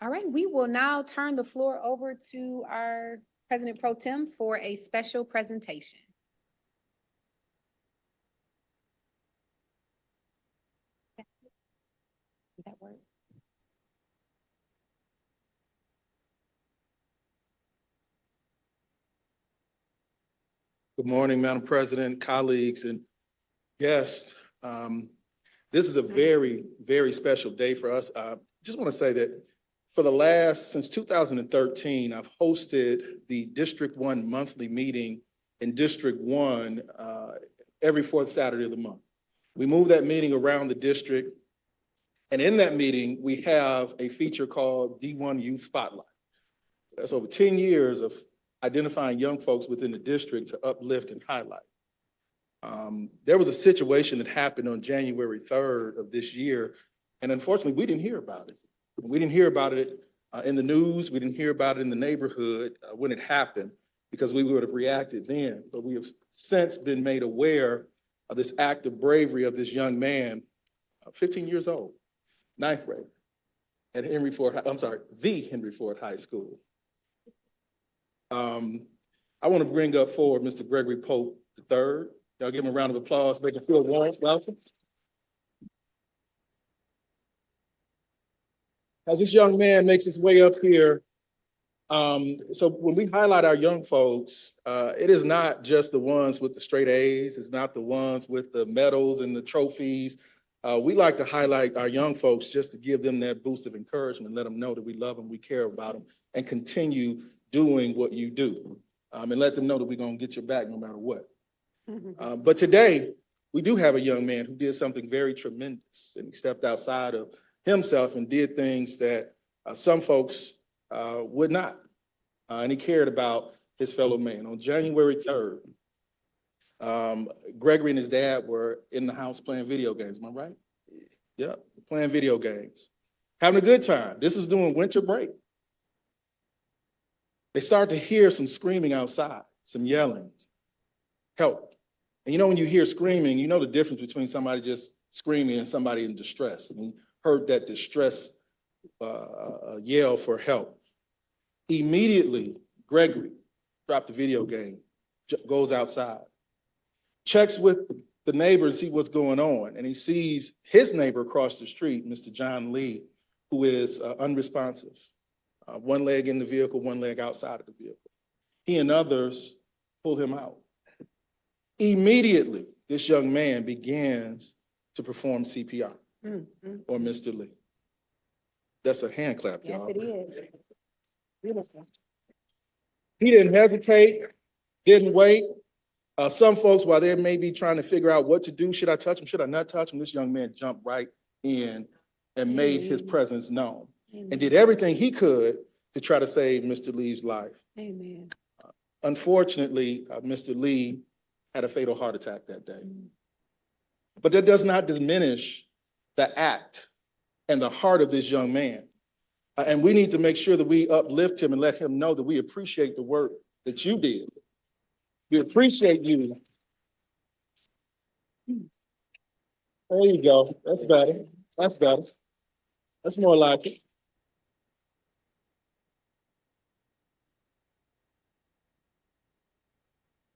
All right, we will now turn the floor over to our President Pro Tem for a special presentation. Does that work? Good morning, Madam President, colleagues, and guests. This is a very, very special day for us. Just want to say that since 2013, I've hosted the District 1 monthly meeting in District 1 every fourth Saturday of the month. We move that meeting around the district, and in that meeting, we have a feature called D1 Youth Spotlight. That's over 10 years of identifying young folks within the district to uplift and highlight. There was a situation that happened on January 3rd of this year, and unfortunately, we didn't hear about it. We didn't hear about it in the news. We didn't hear about it in the neighborhood when it happened, because we would have reacted then. But we have since been made aware of this act of bravery of this young man, 15 years old, ninth grade, at the Henry Ford High School. I want to bring up forward Mr. Gregory Pope III. Y'all give him a round of applause, make him feel warm. Welcome. As this young man makes his way up here, so when we highlight our young folks, it is not just the ones with the straight A's, it's not the ones with the medals and the trophies. We like to highlight our young folks just to give them that boost of encouragement, let them know that we love them, we care about them, and continue doing what you do, and let them know that we're going to get your back no matter what. But today, we do have a young man who did something very tremendous, and he stepped outside of himself and did things that some folks would not, and he cared about his fellow man. On January 3rd, Gregory and his dad were in the house playing video games, am I right? Yep, playing video games, having a good time. This is during winter break. They start to hear some screaming outside, some yelling, help. And you know, when you hear screaming, you know the difference between somebody just screaming and somebody in distress. And he heard that distress yell for help. Immediately, Gregory dropped the video game, goes outside, checks with the neighbor to see what's going on. And he sees his neighbor across the street, Mr. John Lee, who is unresponsive. One leg in the vehicle, one leg outside of the vehicle. He and others pull him out. Immediately, this young man begins to perform CPR on Mr. Lee. That's a hand clap, y'all. Yes, it is. Beautiful. He didn't hesitate, didn't wait. Some folks, while they may be trying to figure out what to do, should I touch him, should I not touch him, this young man jumped right in and made his presence known. And did everything he could to try to save Mr. Lee's life. Amen. Unfortunately, Mr. Lee had a fatal heart attack that day. But that does not diminish the act and the heart of this young man. And we need to make sure that we uplift him and let him know that we appreciate the work that you did. We appreciate you. There you go. That's better. That's better. That's more like it.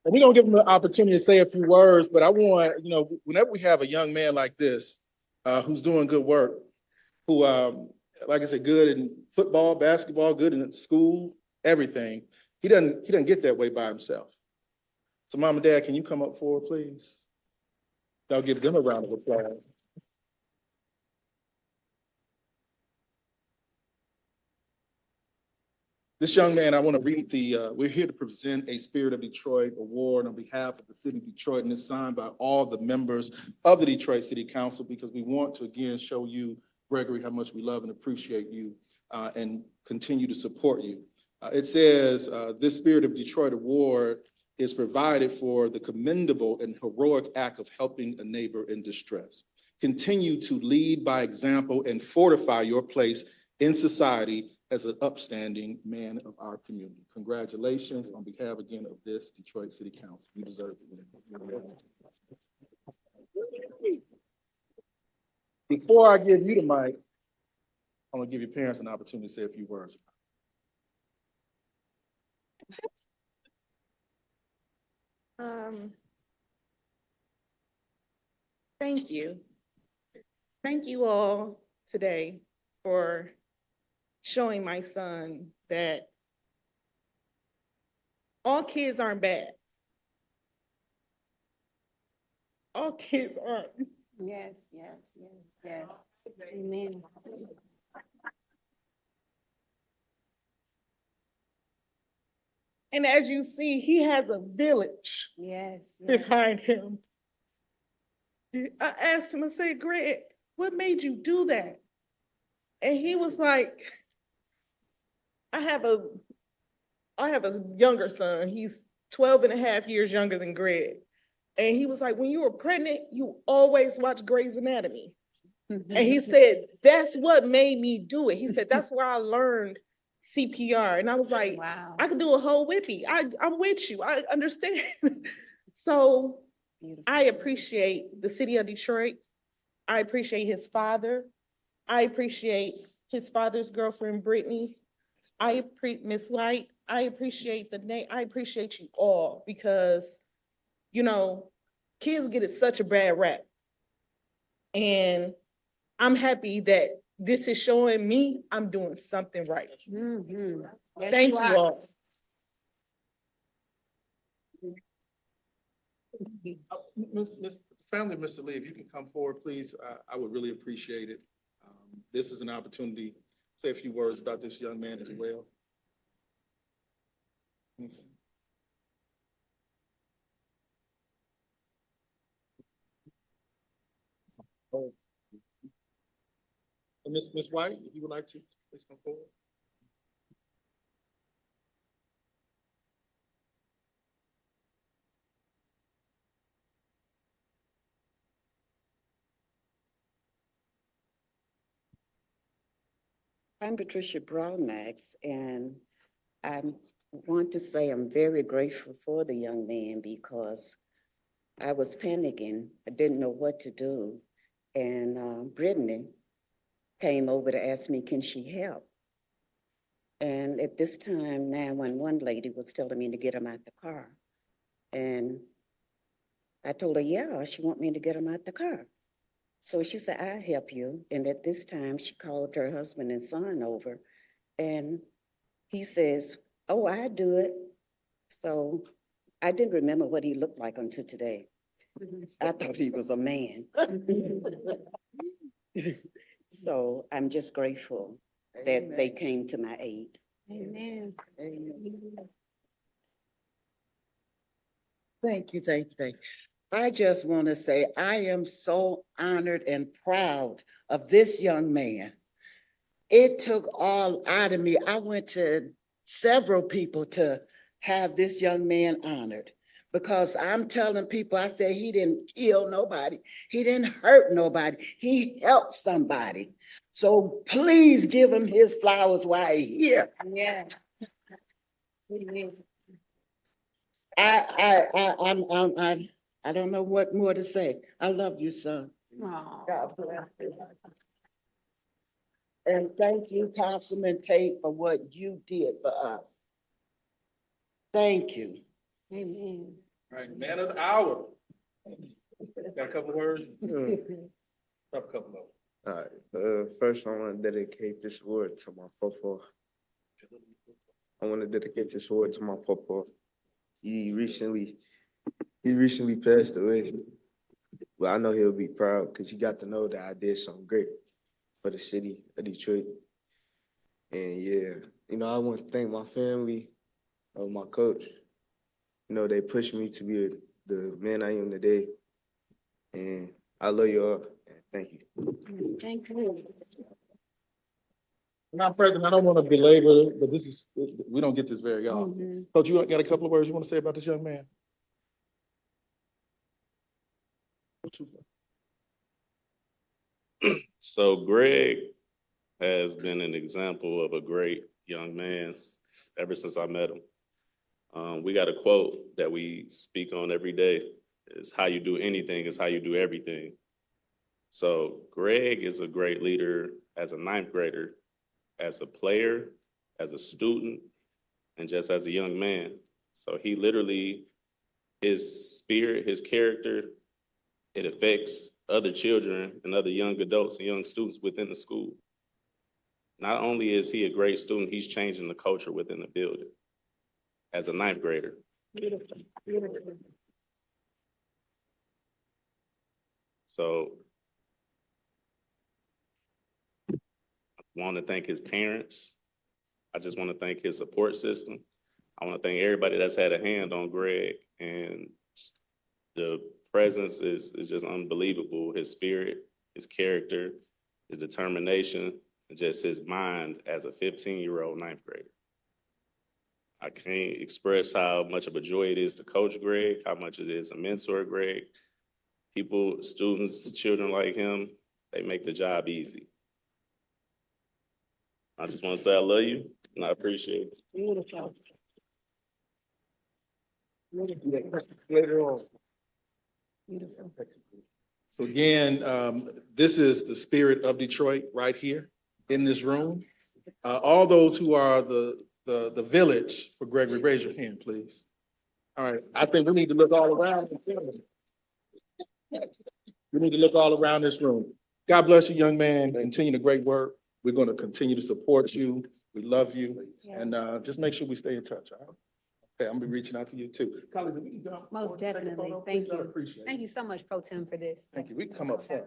And we're going to give him an opportunity to say a few words, but I want, whenever we have a young man like this, who's doing good work, who, like I said, good in football, basketball, good in school, everything, he doesn't get that way by himself. So Mom and Dad, can you come up forward, please? I'll give them a round of applause. This young man, I want to read we're here to present a Spirit of Detroit award on behalf of the city of Detroit, and it's signed by all the members of the Detroit City Council, because we want to, again, show you, Gregory, how much we love and appreciate you and continue to support you. It says, this Spirit of Detroit award is provided for the commendable and heroic act of helping a neighbor in distress. Continue to lead by example and fortify your place in society as an upstanding man of our community. Congratulations on behalf, again, of this Detroit City Council. You deserve it. Before I give you the mic, I'm gonna give your parents an opportunity to say a few words. Thank you. Thank you all today for showing my son that all kids aren't bad. All kids aren't. Yes, yes, yes, yes. Amen. And as you see, he has a village Yes, yes. behind him. I asked him, I said, Greg, what made you do that? And he was like, I have a younger son. He's 12 and a half years younger than Greg. And he was like, when you were pregnant, you always watch Grey's Anatomy. And he said, that's what made me do it. He said, that's where I learned CPR. And I was like, Wow. I could do a whole whippy. I'm with you. I understand. So Beautiful. I appreciate the city of Detroit. I appreciate his father. I appreciate his father's girlfriend, Brittany. Miss White. I appreciate I appreciate you all because, you know, kids get it such a bad rap. And I'm happy that this is showing me I'm doing something right. Mhm. Yes, Thank you are. all. Family, Mr. Lee, if you can come forward, please, I would really appreciate it. This is an opportunity to say a few words about this young man as well. Oh. Miss White, if you would like to, please come forward. I'm Patricia Broadmax, and I want to say I'm very grateful for the young man because I was panicking. I didn't know what to do. And Brittany came over to ask me, can she help? And at this time, 911 lady was telling me to get him out the car. And I told her, yeah, she want me to get him out the car. So she said, I'll help you. And at this time, she called her husband and son over, and he says, oh, I do it. So I didn't remember what he looked like until today. I thought he was a man. So I'm just grateful that they came to my aid. Amen. Thank you, thank you, thank you. I just want to say I am so honored and proud of this young man. It took all out of me. I went to several people to have this young man honored because I'm telling people, I said he didn't kill nobody. He didn't hurt nobody. He helped somebody. So please give him his flowers while he's here. Yeah. Amen. I don't know what more to say. I love you, son. Aw. God bless you. And thank you, Councilman Tate, for what you did for us. Thank you. Amen. All right, man of the hour. Got a couple of words? Drop a couple of them. All right. First, I want to dedicate this award to my papa. I want to dedicate this award to my papa. He recently passed away. Well, I know he'll be proud because he got to know that I did something great for the city of Detroit. And yeah, I want to thank my family, my coach. They pushed me to be the man I am today. And I love you all. And thank you. Thank you. Madam President, I don't want to belabor, but we don't get this very often. Mhm. Coach, you got a couple of words you want to say about this young man? So Greg has been an example of a great young man ever since I met him. We got a quote that we speak on every day. Is how you do anything is how you do everything. So Greg is a great leader as a ninth grader. as a player, as a student, and just as a young man. So he literally, his spirit, his character, it affects other children and other young adults and young students within the school. Not only is he a great student, he's changing the culture within the building as a ninth grader. Beautiful, beautiful. So I want to thank his parents. I just want to thank his support system. I want to thank everybody that's had a hand on Greg, and the presence is just unbelievable. His spirit, his character, his determination, and just his mind as a 15-year-old ninth grader. I can't express how much of a joy it is to coach Greg, how much it is to mentor Greg. People, students, children like him, they make the job easy. I just want to say I love you and I appreciate it. Beautiful. Later on. Beautiful. So again, this is the spirit of Detroit right here in this room. All those who are the village for Gregory, raise your hand, please. All right, I think we need to look all around. We need to look all around this room. God bless you, young man. Continue the great work. We're going to continue to support you. We love you. And just make sure we stay in touch. All right? Okay, I'm gonna be reaching out to you too. Colleagues, if we can come Most forward and take a definitely. photo, Thank please, I you. appreciate it. Thank you so much, Pro Tem, for this. Thank you. We can come up front.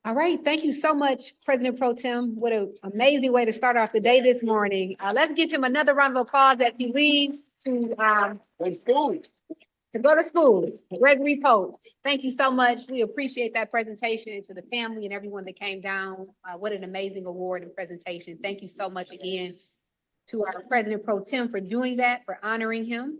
All right, thank you so much, President Pro Tem. What an amazing way to start off the day this morning. Let's give him another round of applause as he leaves to go to school. Gregory Pope, thank you so much. We appreciate that presentation, and to the family and everyone that came down. What an amazing award and presentation. Thank you so much again to our President Pro Tem for doing that, for honoring him.